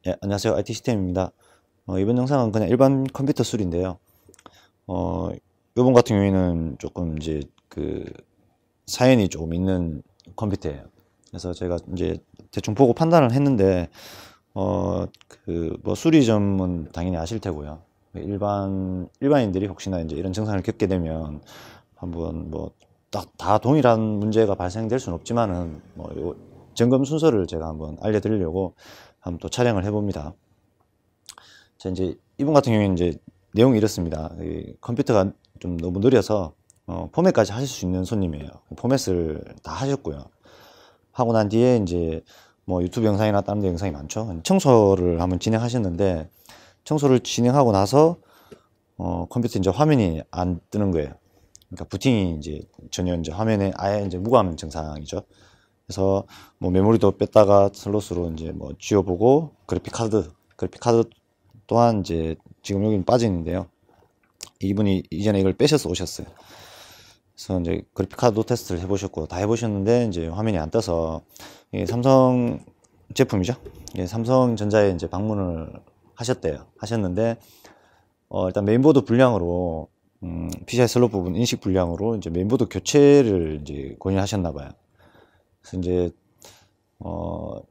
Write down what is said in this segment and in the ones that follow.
예, 안녕하세요. IT 시스템입니다. 이번 영상은 그냥 일반 컴퓨터 수리인데요. 어, 이번 같은 경우에는 조금 이제 그 사연이 조금 있는 컴퓨터예요. 그래서 제가 이제 대충 보고 판단을 했는데, 뭐 수리점은 당연히 아실 테고요. 일반인들이 혹시나 이제 이런 증상을 겪게 되면 한번 뭐 딱 다 동일한 문제가 발생될 수는 없지만은 요 점검 순서를 제가 한번 알려드리려고 한번 또 촬영을 해봅니다. 자, 이제 이분 같은 경우에는 이제 내용이 이렇습니다. 이 컴퓨터가 좀 너무 느려서 포맷까지 하실 수 있는 손님이에요. 포맷을 다 하셨고요. 하고 난 뒤에 이제 뭐 유튜브 영상이나 다른 데 영상이 많죠. 청소를 한번 진행하셨는데 청소를 진행하고 나서 컴퓨터 이제 화면이 안 뜨는 거예요. 그러니까 부팅이 이제 전혀 이제 화면에 아예 이제 무감 증상이죠. 그래서 뭐 메모리도 뺐다가 슬롯으로 이제 뭐 지워보고 그래픽 카드 또한 이제 지금 여기는 빠져 있는데요. 이분이 이전에 이걸 빼셔서 오셨어요. 그래서 이제 그래픽카드 테스트를 해보셨고 다 해보셨는데 이제 화면이 안 떠서 이게 삼성 제품이죠. 이게 삼성전자에 이제 방문을 하셨는데 일단 메인보드 불량으로 PCI 슬롯 부분 인식 불량으로 이제 메인보드 교체를 이제 권유하셨나 봐요. 그래서 이제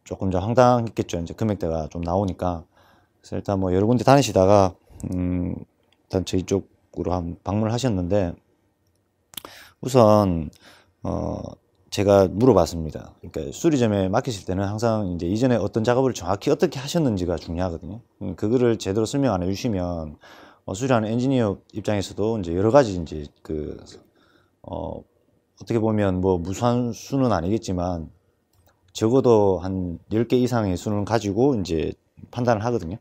조금 좀 황당했겠죠. 이제 금액대가 좀 나오니까. 그래서 일단 뭐 여러 군데 다니시다가 일단 저희 쪽으로 한 방문을 하셨는데 우선 제가 물어봤습니다. 그러니까 수리점에 맡기실 때는 항상 이제 이전에 어떤 작업을 정확히 어떻게 하셨는지가 중요하거든요. 그거를 제대로 설명 안 해주시면 수리하는 엔지니어 입장에서도 이제 여러 가지 이제 어떻게 보면 뭐 무수한 수는 아니겠지만 적어도 한 10개 이상의 수는 가지고 이제 판단을 하거든요.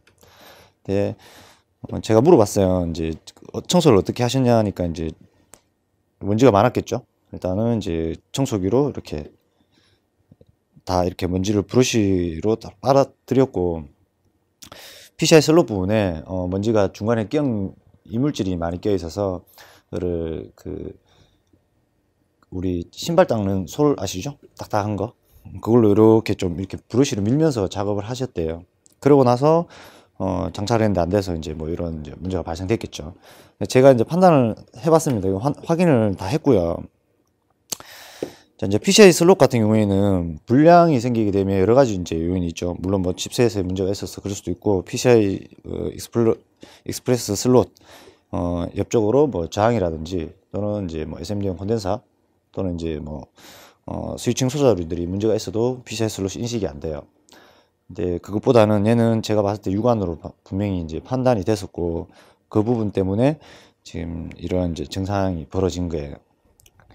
근데 제가 물어봤어요. 이제 청소를 어떻게 하셨냐니까 이제 먼지가 많았겠죠. 일단은 이제 청소기로 이렇게 다 이렇게 먼지를 브러쉬로 다 빨아들였고 PCI 슬롯 부분에 먼지가 중간에 이물질이 많이 껴 있어서 그를 우리 신발 닦는 솔 아시죠? 딱딱한 거 그걸로 이렇게 좀 이렇게 브러쉬로 밀면서 작업을 하셨대요. 그러고 나서 장착했는데 안 돼서 이제 뭐 이런 이제 문제가 발생됐겠죠. 제가 이제 판단을 해봤습니다. 확인을 다 했고요. 자, 이제 PCI 슬롯 같은 경우에는 불량이 생기게 되면 여러 가지 이제 요인이 있죠. 물론 뭐 칩셋에 문제가 있어서 그럴 수도 있고 PCI 익스프레스 슬롯 옆쪽으로 뭐 저항이라든지 또는 이제 뭐 SMD용 콘덴서 또는 이제 뭐 스위칭 소자들이 문제가 있어도 PCI 슬롯이 인식이 안 돼요. 근데 그것보다는 얘는 제가 봤을 때 육안으로 분명히 이제 판단이 됐었고 그 부분 때문에 지금 이런 이제 증상이 벌어진 거예요.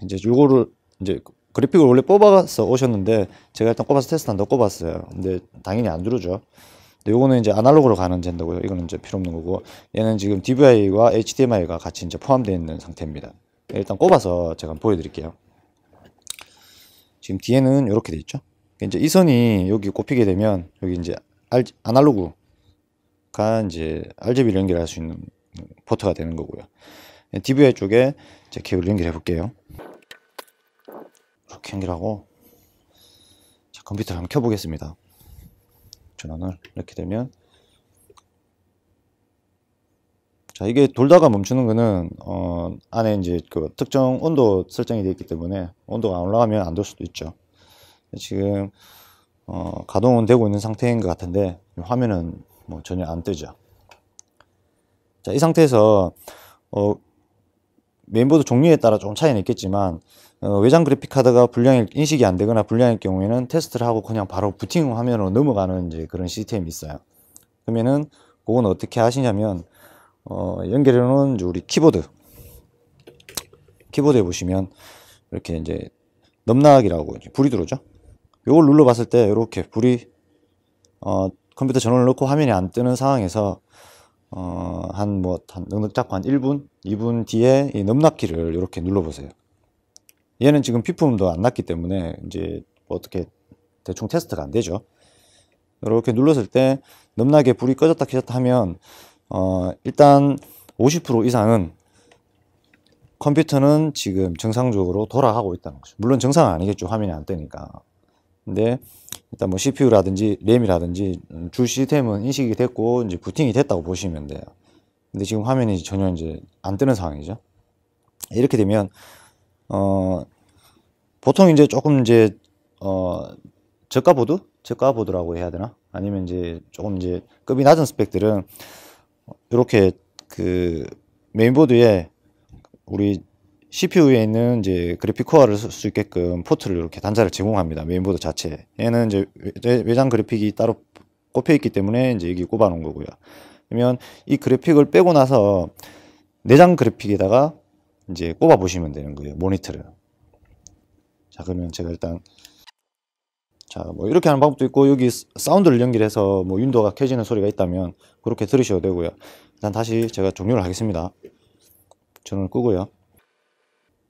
이제 요거를 이제 그래픽을 원래 뽑아서 오셨는데 제가 일단 꼽아서 테스트 한다고 꼽았어요. 근데 당연히 안 누르죠. 근데 요거는 이제 아날로그로 가는 젠더고요. 이거는 이제 필요 없는 거고 얘는 지금 DVI와 HDMI가 같이 이제 포함되어 있는 상태입니다. 일단 꼽아서 제가 한번 보여드릴게요. 지금 뒤에는 이렇게 돼 있죠. 이제 이 선이 여기 꼽히게 되면 여기 이제 아날로그가 이제 RGB를 연결할 수 있는 포트가 되는 거고요. DVI 쪽에 제 케이블을 연결해 볼게요. 이렇게 연결하고 자, 컴퓨터를 한번 켜보겠습니다. 전원을 이렇게 되면 자 이게 돌다가 멈추는 거는 안에 이제 그 특정 온도 설정이 되어 있기 때문에 온도가 안 올라가면 안 돌 수도 있죠. 지금 가동은 되고 있는 상태인 것 같은데 화면은 뭐 전혀 안 뜨죠. 자, 이 상태에서 메인보드 종류에 따라 조금 차이는 있겠지만 외장 그래픽카드가 인식이 안 되거나 불량일 경우에는 테스트를 하고 그냥 바로 부팅 화면으로 넘어가는 이제 그런 시스템이 있어요. 그러면은 그건 어떻게 하시냐면 연결해 놓은 우리 키보드에 보시면 이렇게 이제 넘나기라고 불이 들어오죠. 요걸 눌러봤을 때 이렇게 불이 컴퓨터 전원을 넣고 화면이 안 뜨는 상황에서 한 넉넉 잡고 한 1분, 2분 뒤에 이 넘나키를 이렇게 눌러보세요. 얘는 지금 비품도 안 났기 때문에 이제 어떻게 대충 테스트가 안 되죠. 이렇게 눌렀을 때 넘나게 불이 꺼졌다 켜졌다 하면 일단 50% 이상은 컴퓨터는 지금 정상적으로 돌아가고 있다는 거죠. 물론 정상은 아니겠죠. 화면이 안 뜨니까. 근데 일단 뭐 CPU라든지 램이라든지 주 시스템은 인식이 됐고 이제 부팅이 됐다고 보시면 돼요. 근데 지금 화면이 전혀 이제 안 뜨는 상황이죠. 이렇게 되면 보통 이제 조금 이제 저가 보드라고 해야 되나? 아니면 이제 조금 이제 급이 낮은 스펙들은 이렇게 그 메인보드에 우리 CPU에 있는 이제 그래픽 코어를 쓸 수 있게끔 포트를 이렇게 단자를 제공합니다. 메인보드 자체에. 얘는 이제 외장 그래픽이 따로 꼽혀 있기 때문에 이제 여기 꼽아 놓은 거고요. 그러면 이 그래픽을 빼고 나서 내장 그래픽에다가 이제 꼽아 보시면 되는 거예요. 모니터를. 자, 그러면 제가 일단 자, 뭐 이렇게 하는 방법도 있고 여기 사운드를 연결해서 뭐 윈도우가 켜지는 소리가 있다면 그렇게 들으셔도 되고요. 일단 다시 제가 종료를 하겠습니다. 전원을 끄고요.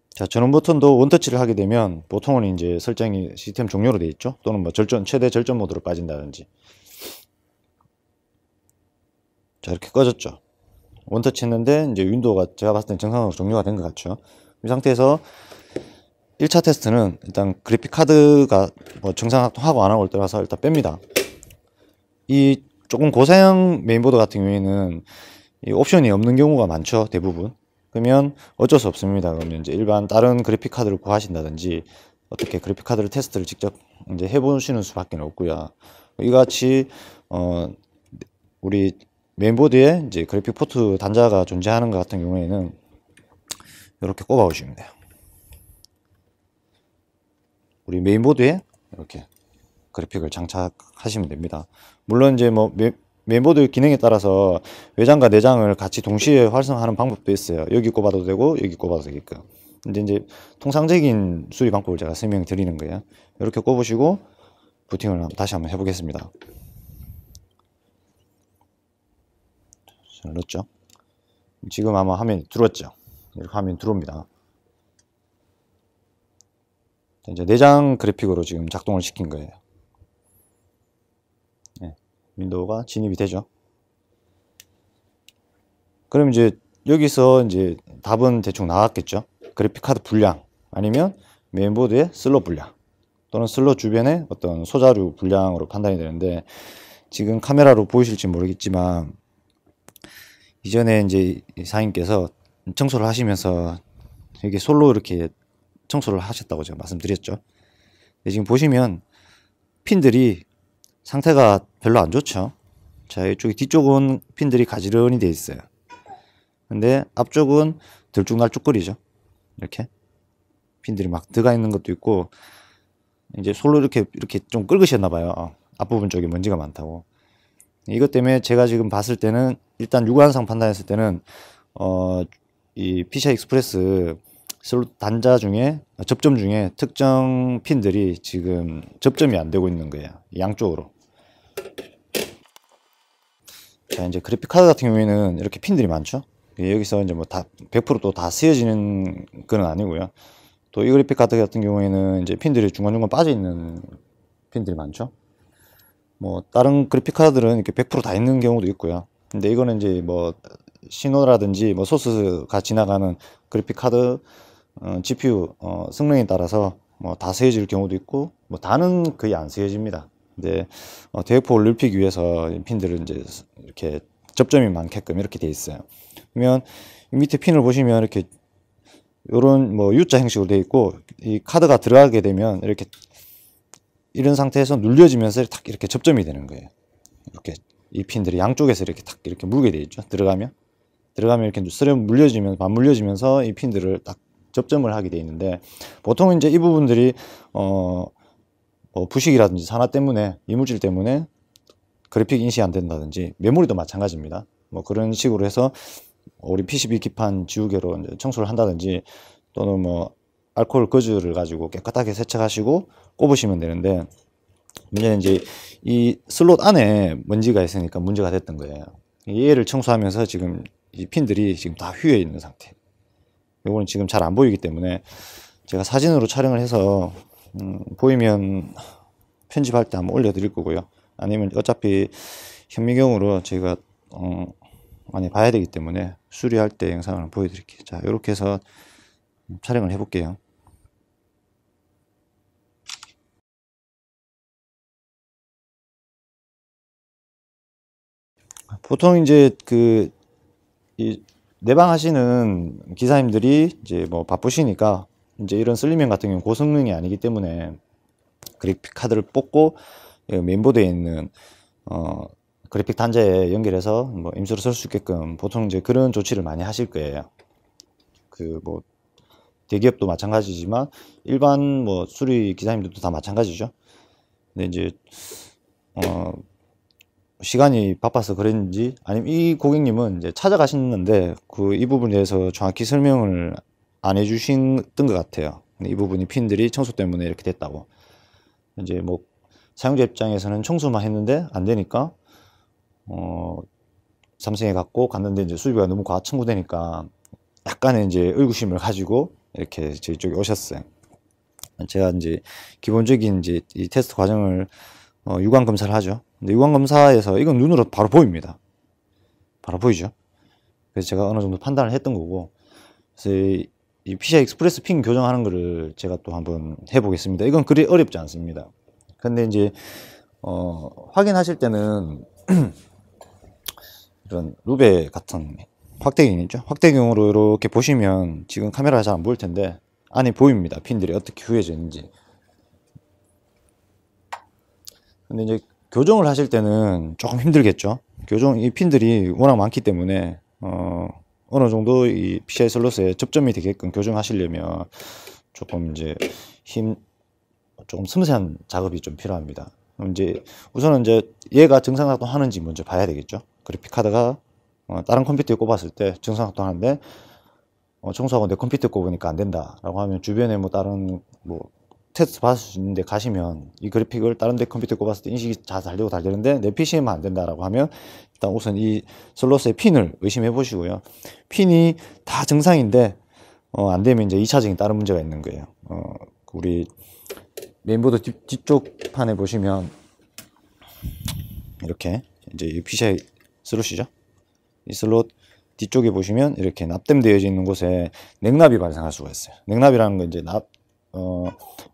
자, 전원 버튼도 원터치를 하게 되면 보통은 이제 설정이 시스템 종료로 되어 있죠. 또는 뭐 최대 절전 모드로 빠진다든지. 자, 이렇게 꺼졌죠. 원터치 했는데 이제 윈도우가 제가 봤을 땐 정상적으로 종료가 된 것 같죠. 이 상태에서 1차 테스트는 일단 그래픽 카드가 뭐 정상 작동하고 안 하고 올 때라서 일단 뺍니다. 이 조금 고사양 메인보드 같은 경우에는 이 옵션이 없는 경우가 많죠. 대부분. 그러면 어쩔 수 없습니다. 그러면 이제 일반 다른 그래픽 카드를 구하신다든지 어떻게 그래픽 카드를 테스트를 직접 이제 해보시는 수밖에 없고요. 이같이 우리 메인보드에 이제 그래픽 포트 단자가 존재하는 것 같은 경우에는 이렇게 꼽아 오시면 돼요. 우리 메인보드에 이렇게 그래픽을 장착하시면 됩니다. 물론 이제 뭐 메인보드 기능에 따라서 외장과 내장을 같이 동시에 활성화하는 방법도 있어요. 여기 꼽아도 되고 여기 꼽아도 되게끔. 근데 이제 통상적인 수리 방법을 제가 설명 드리는 거예요. 이렇게 꼽으시고 부팅을 다시 한번 해보겠습니다. 잘 넣었죠? 지금 아마 화면이 들어왔죠? 이렇게 화면이 들어옵니다. 이제 내장 그래픽으로 지금 작동을 시킨 거예요. 네, 윈도우가 진입이 되죠. 그럼 이제 여기서 이제 답은 대충 나왔겠죠. 그래픽 카드 분량 아니면 메인보드의 슬롯 분량 또는 슬롯 주변의 어떤 소자류 분량으로 판단이 되는데 지금 카메라로 보이실지 모르겠지만 이전에 이제 사장님께서 청소를 하시면서 이게 솔로 이렇게 청소를 하셨다고 제가 말씀드렸죠. 지금 보시면 핀들이 상태가 별로 안 좋죠. 자, 이쪽 뒤쪽은 핀들이 가지런히 되어 있어요. 근데 앞쪽은 들쭉날쭉거리죠. 이렇게 핀들이 막 들어가 있는 것도 있고 이제 솔로 이렇게 좀 긁으셨나 봐요. 앞부분 쪽에 먼지가 많다고. 이것 때문에 제가 지금 봤을 때는 일단 육안상 판단했을 때는 이 PCI 익스프레스 슬롯 단자 중에 접점 중에 특정 핀들이 지금 접점이 안 되고 있는 거예요. 양쪽으로. 자, 이제 그래픽 카드 같은 경우에는 이렇게 핀들이 많죠. 여기서 이제 뭐 다 100% 다 쓰여지는 건 아니고요. 또 이 그래픽 카드 같은 경우에는 이제 핀들이 중간중간 빠져 있는 핀들이 많죠. 뭐 다른 그래픽 카드들은 이렇게 100%다 있는 경우도 있고요. 근데 이거는 이제 뭐 신호라든지 뭐 소스가 지나가는 그래픽 카드 GPU 성능에 따라서 뭐 다 쓰여질 경우도 있고 뭐 다는 거의 안 쓰여집니다. 근데 대역폭을 넓히기 위해서 핀들을 이제 이렇게 접점이 많게끔 이렇게 돼 있어요. 그러면 밑에 핀을 보시면 이렇게 요런 뭐 U자 형식으로 되어 있고 이 카드가 들어가게 되면 이렇게 이런 상태에서 눌려지면서 탁 이렇게 접점이 되는 거예요. 이렇게 이 핀들이 양쪽에서 이렇게 탁 이렇게 물게 되어 있죠. 들어가면 이렇게 물려지면 맞물려지면서 이 핀들을 딱 접점을 하게 되어 있는데 보통 이제 이 부분들이 뭐 부식이라든지 산화 때문에 이물질 때문에 그래픽 인식 안 된다든지 메모리도 마찬가지입니다. 뭐 그런 식으로 해서 우리 PCB 기판 지우개로 이제 청소를 한다든지 또는 뭐 알코올 거즈를 가지고 깨끗하게 세척하시고 꼽으시면 되는데 문제는 이제 이 슬롯 안에 먼지가 있으니까 문제가 됐던 거예요. 얘를 청소하면서 지금 이 핀들이 지금 다 휘어 있는 상태. 요거는 지금 잘 안 보이기 때문에 제가 사진으로 촬영을 해서 보이면 편집할 때 한번 올려드릴 거고요. 아니면 어차피 현미경으로 제가 많이 봐야 되기 때문에 수리할 때 영상을 보여드릴게요. 자, 이렇게 해서 촬영을 해볼게요. 보통 이제 이 내방 하시는 기사님들이 이제 뭐 바쁘시니까 이제 이런 슬리밍 같은 경우는 고성능이 아니기 때문에 그래픽 카드를 뽑고 메인보드에 있는 그래픽 단자에 연결해서 뭐 임수를 쓸 수 있게끔 보통 이제 그런 조치를 많이 하실 거예요. 뭐 대기업도 마찬가지지만 일반 뭐 수리 기사님들도 다 마찬가지죠. 근데 이제 시간이 바빠서 그랬는지 아니면 이 고객님은 이제 찾아가셨는데 이 부분에 대해서 정확히 설명을 안 해주셨던 것 같아요. 이 부분이 핀들이 청소 때문에 이렇게 됐다고. 이제 뭐 사용자 입장에서는 청소만 했는데 안 되니까 삼성에 갖고 갔는데 이제 수리비가 너무 과청구되니까 약간의 이제 의구심을 가지고 이렇게 저희 쪽에 오셨어요. 제가 이제 기본적인 이제 이 테스트 과정을 유관 검사를 하죠. 근데 유관 검사에서 이건 눈으로 바로 보입니다. 바로 보이죠. 그래서 제가 어느 정도 판단을 했던 거고, 그래서 이 PCI 익스프레스 핀 교정하는 거를 제가 또 한번 해보겠습니다. 이건 그리 어렵지 않습니다. 근데 이제 확인하실 때는 이런 루베 같은 확대경 있죠. 확대경으로 이렇게 보시면 지금 카메라가 잘 안 보일 텐데 안에 보입니다. 핀들이 어떻게 후해져 있는지. 근데 이제 교정을 하실 때는 조금 힘들겠죠. 이 핀들이 워낙 많기 때문에 어느 정도 이 PCI 슬롯에 접점이 되게끔 교정하시려면 조금 이제 조금 섬세한 작업이 좀 필요합니다. 그럼 이제 우선은 이제 얘가 정상작동하는지 먼저 봐야 되겠죠. 그래픽 카드가 다른 컴퓨터에 꼽았을 때 정상작동하는데 청소하고 내 컴퓨터에 꼽으니까 안 된다라고 하면 주변에 뭐 다른 뭐 테스트 받을 수 있는데 가시면 이 그래픽을 다른 데 컴퓨터에 꼽았을 때 인식이 잘 되는데 내 PC에만 안 된다라고 하면 일단 우선 이 슬롯의 핀을 의심해 보시고요. 핀이 다 정상인데 안 되면 이제 2차적인 다른 문제가 있는 거예요. 우리 메인보드 뒤쪽 판에 보시면 이렇게 이제 이 PCI 슬롯이죠. 이 슬롯 뒤쪽에 보시면 이렇게 납땜되어 있는 곳에 냉납이 발생할 수가 있어요. 냉납이라는 건 이제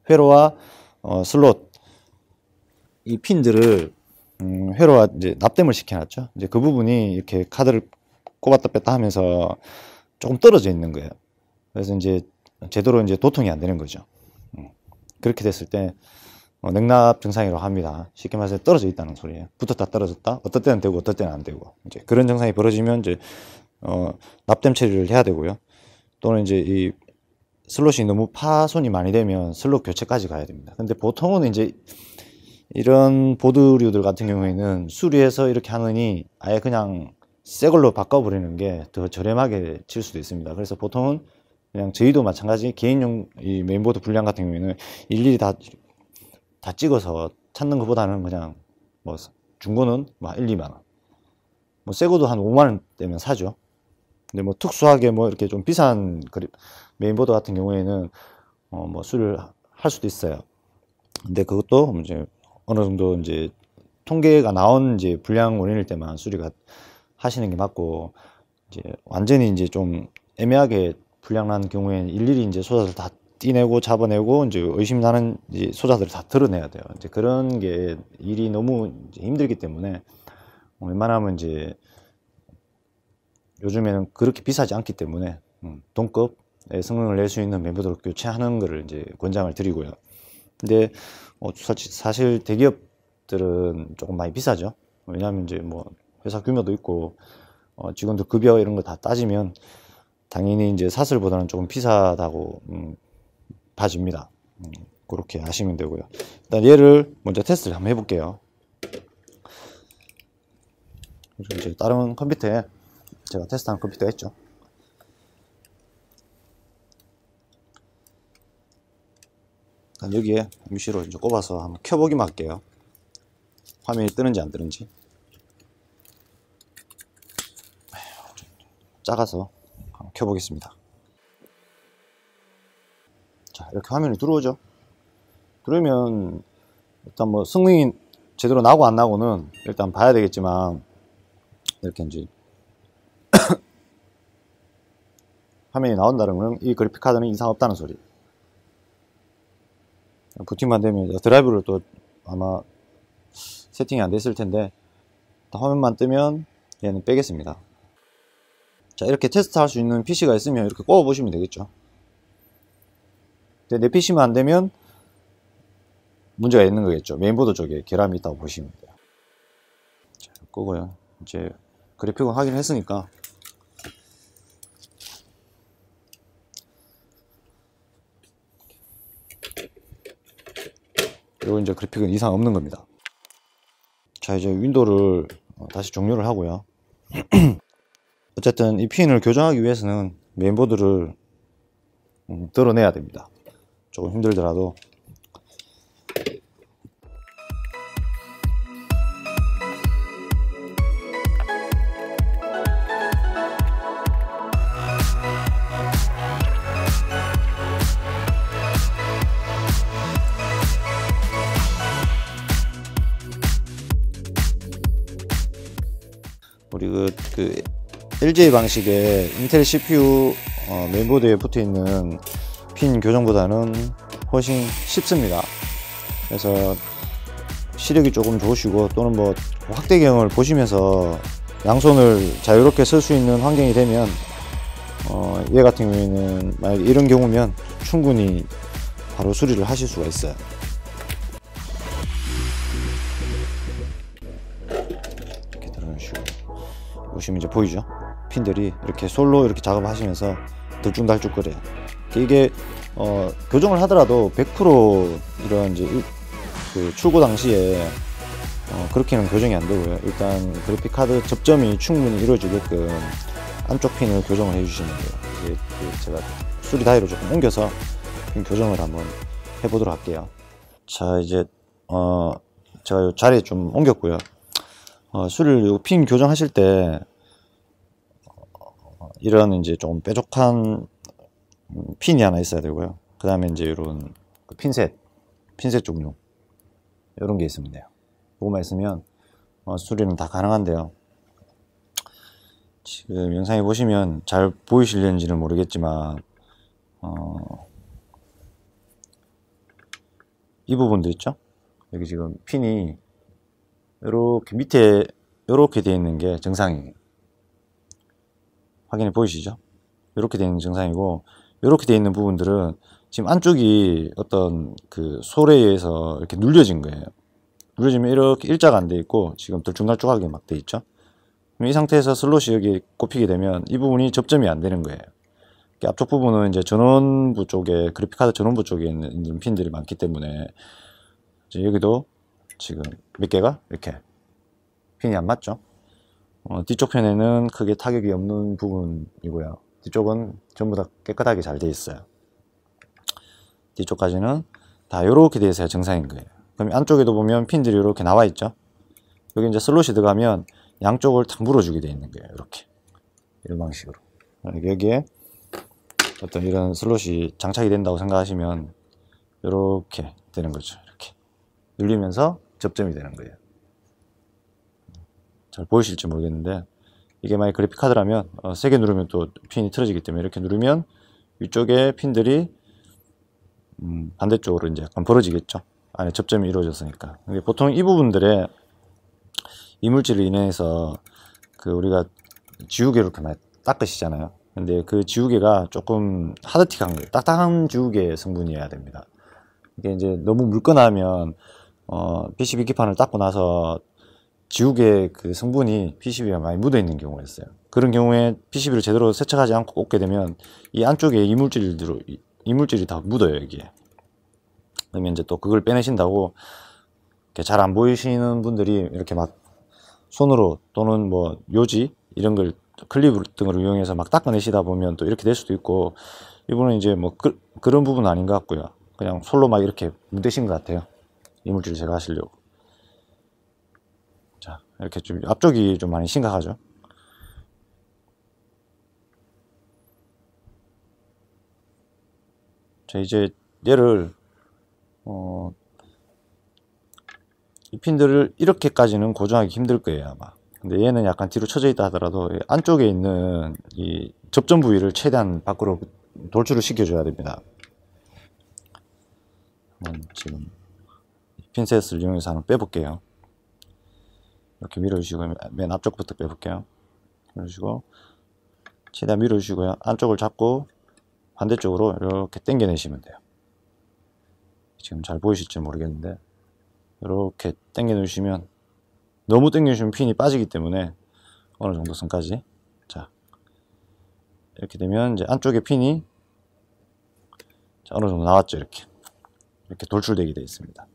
회로와 슬롯 이 핀들을 회로와 이제 납땜을 시켜놨죠. 이제 그 부분이 이렇게 카드를 꼽았다 뺐다 하면서 조금 떨어져 있는 거예요. 그래서 이제 제대로 이제 도통이 안 되는 거죠. 그렇게 됐을 때 냉납 증상이라고 합니다. 쉽게 말해서 떨어져 있다는 소리예요. 붙었다 떨어졌다. 어떨 때는 되고 어떨 때는 안 되고. 이제 그런 증상이 벌어지면 이제 납땜 처리를 해야 되고요. 또는 이제 이 슬롯이 너무 파손이 많이 되면 슬롯 교체까지 가야 됩니다. 근데 보통은 이제 이런 보드류들 같은 경우에는 수리해서 이렇게 하느니 아예 그냥 새 걸로 바꿔버리는 게 더 저렴하게 칠 수도 있습니다. 그래서 보통은 그냥 저희도 마찬가지 개인용 이 메인보드 불량 같은 경우에는 일일이 다 찍어서 찾는 것보다는 그냥 뭐 중고는 뭐 1, 2만 원, 뭐 새거도 한 5만 원 되면 사죠. 근데 뭐 특수하게 뭐 이렇게 좀 비싼 메인보드 같은 경우에는 뭐 수리를 할 수도 있어요. 근데 그것도 이제 어느 정도 이제 통계가 나온 이제 불량 원인일 때만 수리가 하시는 게 맞고, 이제 완전히 이제 좀 애매하게 불량 난 경우에는 일일이 이제 소자들 다 떼내고 잡아내고 이제 의심 나는 이제 소자들을 다 드러내야 돼요. 이제 그런 게 일이 너무 이제 힘들기 때문에 웬만하면 이제 요즘에는 그렇게 비싸지 않기 때문에 동급의 성능을 낼 수 있는 메인보드로 교체하는 것을 이제 권장을 드리고요. 근데 사실 대기업들은 조금 많이 비싸죠. 왜냐하면 이제 뭐 회사 규모도 있고 직원들 급여 이런 거 다 따지면 당연히 이제 사슬보다는 조금 비싸다고 봐집니다. 그렇게 하시면 되고요. 일단 얘를 먼저 테스트를 한번 해볼게요. 이제 다른 컴퓨터에 제가 테스트한 컴퓨터가 있죠. 여기에 MC로 이제 꼽아서 한번 켜보기만 할게요. 화면이 뜨는지 안 뜨는지. 작아서 한번 켜보겠습니다. 자, 이렇게 화면이 들어오죠. 그러면 일단 뭐 성능이 제대로 나고 안 나고는 일단 봐야 되겠지만, 이렇게 이제 화면이 나온다는 건 이 그래픽 카드는 이상 없다는 소리. 부팅만 되면 드라이브를 또 아마 세팅이 안 됐을 텐데 화면만 뜨면 얘는 빼겠습니다. 자, 이렇게 테스트 할 수 있는 PC가 있으면 이렇게 꼽아 보시면 되겠죠. 근데 내 PC만 안 되면 문제가 있는 거겠죠. 메인보드 쪽에 결함이 있다고 보시면 돼요. 자, 끄고요. 이제 그래픽을 확인했으니까 그리고 이제 그래픽은 이상 없는 겁니다. 자, 이제 윈도우를 다시 종료를 하고요. 어쨌든 이 핀을 교정하기 위해서는 메인보드를 드러내야 됩니다. 조금 힘들더라도. 우리 그 LG 방식의 인텔 CPU 메인보드에 붙어 있는 핀 교정보다는 훨씬 쉽습니다. 그래서 시력이 조금 좋으시고 또는 뭐 확대경을 보시면서 양손을 자유롭게 쓸 수 있는 환경이 되면 얘 같은 경우에는 만약에 이런 경우면 충분히 바로 수리를 하실 수가 있어요. 이렇게 들어주시고 보시면 이제 보이죠? 핀들이 이렇게 솔로 이렇게 작업하시면서 들쭉날쭉거려요. 이게 교정을 하더라도 100% 이런 이제 그 출고 당시에 그렇게는 교정이 안 되고요. 일단 그래픽 카드 접점이 충분히 이루어지게끔 안쪽 핀을 교정을 해주시면 돼요. 이제 제가 수리 다이로 조금 옮겨서 핀 교정을 한번 해보도록 할게요. 자, 이제 제가 이 자리에 좀 옮겼고요. 수리를 핀 교정하실 때 이런 이제 좀 뾰족한 핀이 하나 있어야 되고요. 그 다음에 이제 이런 핀셋 종류 이런 게 있으면 돼요. 이거만 있으면 수리는 다 가능한데요. 지금 영상에 보시면 잘 보이실는지는 모르겠지만 이 부분도 있죠. 여기 지금 핀이 이렇게 밑에 이렇게 되어 있는 게 정상이에요. 확인해 보이시죠? 이렇게 되어 있는 정상이고, 이렇게 되어 있는 부분들은 지금 안쪽이 어떤 그 솔에 의해서 이렇게 눌려진 거예요. 눌려지면 이렇게 일자가 안 돼 있고 지금 들쭉날쭉하게 막 돼 있죠. 이 상태에서 슬롯이 여기 꼽히게 되면 이 부분이 접점이 안 되는 거예요. 앞쪽 부분은 이제 전원부 쪽에, 그래픽카드 전원부 쪽에 있는 핀들이 많기 때문에 이제 여기도 지금 몇 개가 이렇게 핀이 안 맞죠. 뒤쪽 편에는 크게 타격이 없는 부분이고요. 뒤쪽은 전부 다 깨끗하게 잘 되어 있어요. 뒤쪽까지는 다 이렇게 되어 있어야 정상인 거예요. 그럼 안쪽에도 보면 핀들이 이렇게 나와 있죠. 여기 이제 슬롯이 들어가면 양쪽을 탁 물어주게 되어 있는 거예요. 이렇게 이런 방식으로. 여기에 어떤 이런 슬롯이 장착이 된다고 생각하시면 이렇게 되는 거죠. 이렇게 눌리면서 접점이 되는 거예요. 잘 보이실지 모르겠는데, 이게 만약 그래픽 카드라면 세게 누르면 또 핀이 틀어지기 때문에 이렇게 누르면 위쪽에 핀들이 반대쪽으로 이제 약간 벌어지겠죠. 안에 접점이 이루어졌으니까. 보통 이 부분들에 이물질로 인해서 그 우리가 지우개로 이렇게 많이 닦으시잖아요. 근데 그 지우개가 조금 하드틱한 거예요. 딱딱한 지우개 성분이어야 됩니다. 이게 이제 너무 묽거나 하면 PCB 기판을 닦고 나서 지우개 그 성분이 PCB에 많이 묻어 있는 경우가 있어요. 그런 경우에 PCB를 제대로 세척하지 않고 꽂게 되면 이 안쪽에 이물질이 다 묻어요, 여기에. 그러면 이제 또 그걸 빼내신다고 잘 안 보이시는 분들이 이렇게 막 손으로 또는 뭐 요지 이런 걸 클립 등을 이용해서 막 닦아내시다 보면 또 이렇게 될 수도 있고, 이분은 이제 뭐 그런 부분은 아닌 것 같고요. 그냥 솔로 막 이렇게 문대신 것 같아요. 이물질을 제거하시려고. 자, 이렇게 좀 앞쪽이 좀 많이 심각하죠. 자, 이제 얘를 이 핀들을 이렇게까지는 고정하기 힘들 거예요, 아마. 근데 얘는 약간 뒤로 쳐져 있다 하더라도 안쪽에 있는 이 접점 부위를 최대한 밖으로 돌출을 시켜줘야 됩니다. 지금 핀셋을 이용해서 한번 빼볼게요. 이렇게 밀어주시고 맨 앞쪽부터 빼볼게요. 밀어주시고 최대한 밀어주시고요. 안쪽을 잡고 반대쪽으로 이렇게 당겨내시면 돼요. 지금 잘 보이실지 모르겠는데 이렇게 당겨주시면, 너무 당겨주시면 핀이 빠지기 때문에 어느 정도 선까지, 자 이렇게 되면 이제 안쪽에 핀이 어느 정도 나왔죠. 이렇게 돌출되게 되어 있습니다.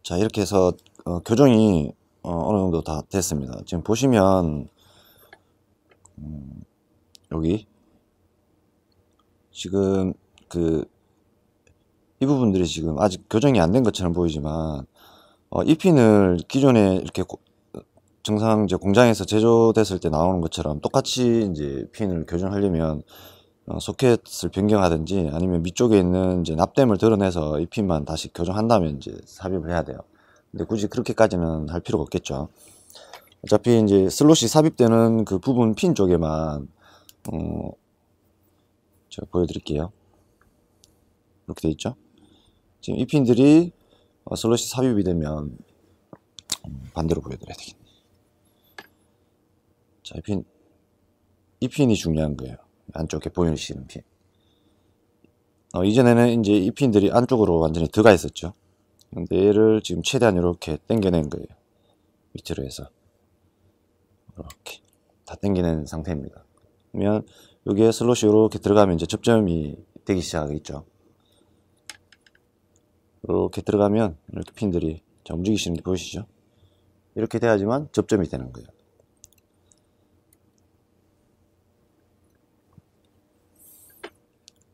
자, 이렇게 해서 교정이 어느 정도 다 됐습니다. 지금 보시면 여기 지금 이 부분들이 지금 아직 교정이 안 된 것처럼 보이지만 이 핀을 기존에 이렇게 정상 이제 공장에서 제조됐을 때 나오는 것처럼 똑같이 이제 핀을 교정하려면 소켓을 변경하든지 아니면 밑쪽에 있는 이제 납땜을 드러내서 이 핀만 다시 교정한 다음에 이제 삽입을 해야 돼요. 근데 굳이 그렇게까지는 할 필요가 없겠죠. 어차피 이제 슬롯이 삽입되는 그 부분 핀 쪽에만 제가 보여드릴게요. 이렇게 돼 있죠. 지금 이 핀들이 슬롯이 삽입이 되면 반대로 보여드려야 되겠네. 자, 이 핀이 중요한 거예요. 안쪽에 보이시는 핀. 이전에는 이제 이 핀들이 안쪽으로 완전히 들어가 있었죠. 근데 얘를 지금 최대한 이렇게 당겨낸 거예요. 밑으로 해서 이렇게 다 당겨낸 상태입니다. 그러면 여기에 슬롯이 이렇게 들어가면 이제 접점이 되기 시작하겠죠. 이렇게 들어가면 이렇게 핀들이 움직이시는 게 보이시죠? 이렇게 돼야지만 접점이 되는 거예요.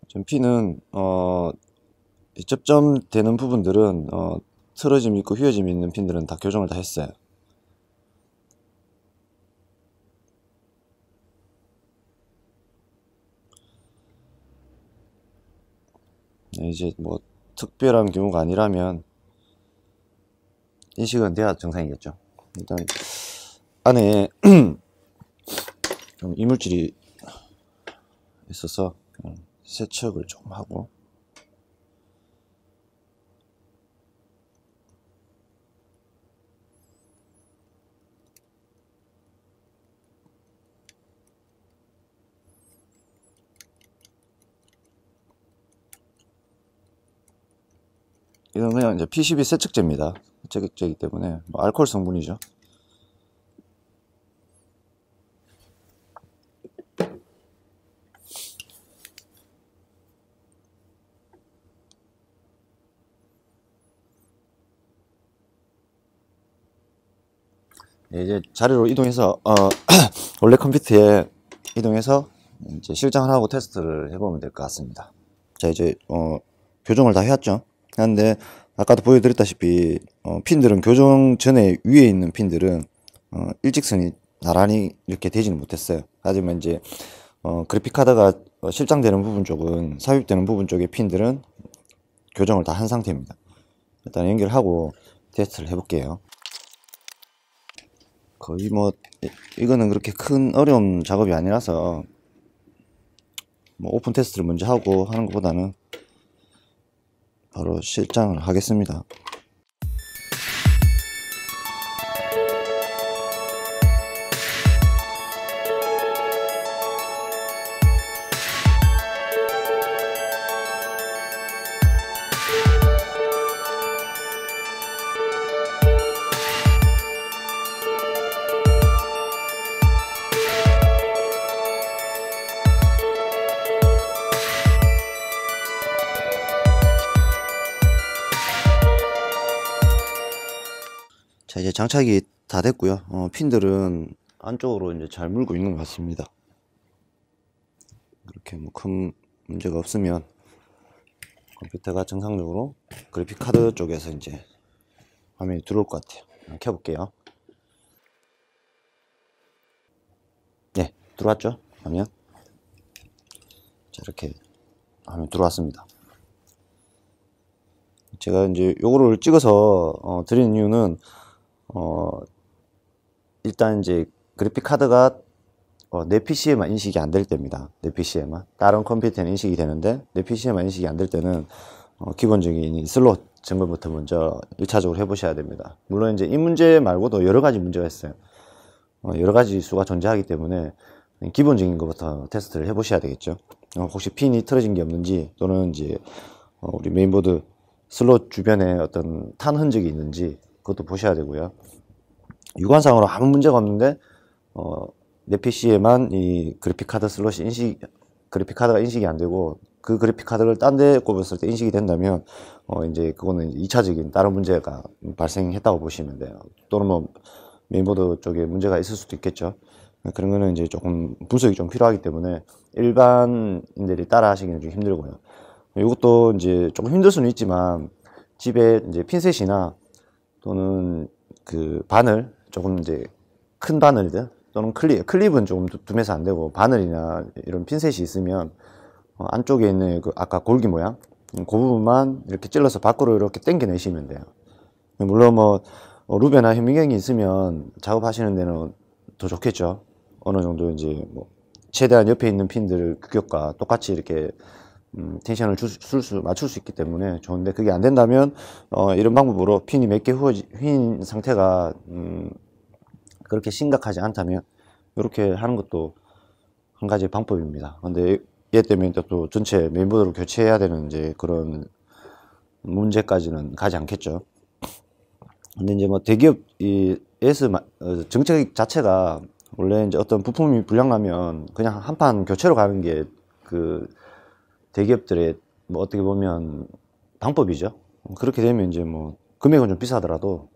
지금 핀은 접점 되는 부분들은 틀어짐이 있고 휘어짐이 있는 핀들은 다 교정을 다 했어요. 네, 이제 뭐 특별한 경우가 아니라면 인식은 돼야 정상이겠죠. 일단 안에 좀 이물질이 있어서 세척을 조금 하고, 이건 그냥 이제 PCB 세척제입니다. 세척제이기 때문에 뭐 알코올 성분이죠. 네, 이제 자리로 이동해서 원래 컴퓨터에 이동해서 이제 실장을 하고 테스트를 해보면 될 것 같습니다. 자, 이제 교정을 다 해왔죠. 그런데 아까도 보여드렸다시피 핀들은 교정 전에 위에 있는 핀들은 일직선이 나란히 이렇게 되지는 못했어요. 하지만 이제 그래픽카드가 실장되는 부분 쪽은, 삽입되는 부분 쪽의 핀들은 교정을 다 한 상태입니다. 일단 연결하고 테스트를 해볼게요. 거의 뭐 이거는 그렇게 큰 어려운 작업이 아니라서 뭐 오픈 테스트를 먼저 하고 하는 것보다는 바로 실장을 하겠습니다. 자, 이제 장착이 다 됐고요. 핀들은 안쪽으로 이제 잘 물고 있는 것 같습니다. 이렇게 뭐 큰 문제가 없으면 컴퓨터가 정상적으로 그래픽 카드 쪽에서 이제 화면이 들어올 것 같아요. 켜볼게요. 네, 들어왔죠? 화면. 자, 이렇게 화면 들어왔습니다. 제가 이제 요거를 찍어서 드리는 이유는 일단 이제 그래픽 카드가 내 PC에만 인식이 안 될 때입니다. 내 PC에만. 다른 컴퓨터에는 인식이 되는데 내 PC에만 인식이 안 될 때는 기본적인 슬롯 점검부터 먼저 1차적으로 해보셔야 됩니다. 물론 이제 이 문제 말고도 여러 가지 문제가 있어요. 여러 가지 수가 존재하기 때문에 기본적인 것부터 테스트를 해보셔야 되겠죠. 혹시 핀이 틀어진 게 없는지 또는 이제 우리 메인보드 슬롯 주변에 어떤 탄 흔적이 있는지 그것도 보셔야 되고요. 육안상으로 아무 문제가 없는데 내 PC에만 이 그래픽 카드 슬롯이 그래픽 카드가 인식이 안 되고 그 그래픽 카드를 딴 데 꼽았을 때 인식이 된다면 이제 그거는 2차적인 다른 문제가 발생했다고 보시면 돼요. 또는 뭐 메인보드 쪽에 문제가 있을 수도 있겠죠. 그런 거는 이제 조금 분석이 좀 필요하기 때문에 일반인들이 따라 하시기는 좀 힘들고요. 이것도 이제 조금 힘들 수는 있지만 집에 이제 핀셋이나 또는 그 바늘 조금 이제 큰 바늘들 또는 클립은 조금 둠해서 안 되고 바늘이나 이런 핀셋이 있으면 안쪽에 있는 그 아까 골기 모양 그 부분만 이렇게 찔러서 밖으로 이렇게 당겨내시면 돼요. 물론 뭐 루베나 현미경이 있으면 작업하시는 데는 더 좋겠죠. 어느 정도 이제 뭐 최대한 옆에 있는 핀들 규격과 똑같이 이렇게 텐션을 맞출 수 있기 때문에 좋은데 그게 안 된다면 이런 방법으로 핀이 몇 개 휘인 상태가 그렇게 심각하지 않다면 이렇게 하는 것도 한 가지 방법입니다. 근데 얘 때문에 또 전체 메인보드로 교체해야 되는 이제 그런 문제까지는 가지 않겠죠. 근데 이제 뭐 대기업 이 AS 정책 자체가 원래 이제 어떤 부품이 불량나면 그냥 한 판 교체로 가는 게 그 대기업들의 뭐 어떻게 보면 방법이죠. 그렇게 되면 이제 뭐 금액은 좀 비싸더라도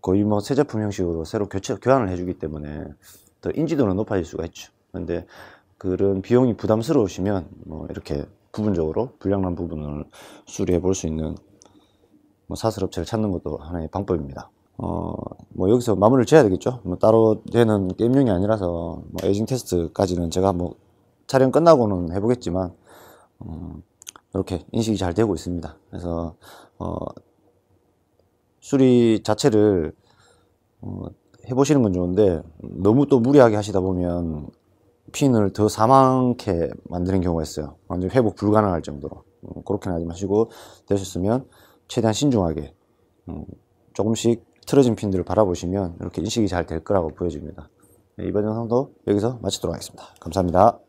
거의 뭐 새 제품 형식으로 새로 교환을 해주기 때문에 더 인지도는 높아질 수가 있죠. 근데 그런 비용이 부담스러우시면 뭐 이렇게 부분적으로 불량난 부분을 수리해 볼 수 있는 뭐 사슬업체를 찾는 것도 하나의 방법입니다. 뭐 여기서 마무리를 지어야 되겠죠. 뭐 따로 되는 게임용이 아니라서 뭐 에이징 테스트까지는 제가 뭐 촬영 끝나고는 해보겠지만 이렇게 인식이 잘 되고 있습니다. 그래서 수리 자체를 해보시는 건 좋은데 너무 또 무리하게 하시다 보면 핀을 더 사망케 만드는 경우가 있어요. 완전 회복 불가능할 정도로. 그렇게는 하지 마시고 되셨으면 최대한 신중하게 조금씩 틀어진 핀들을 바라보시면 이렇게 인식이 잘 될 거라고 보여집니다. 이번 영상도 여기서 마치도록 하겠습니다. 감사합니다.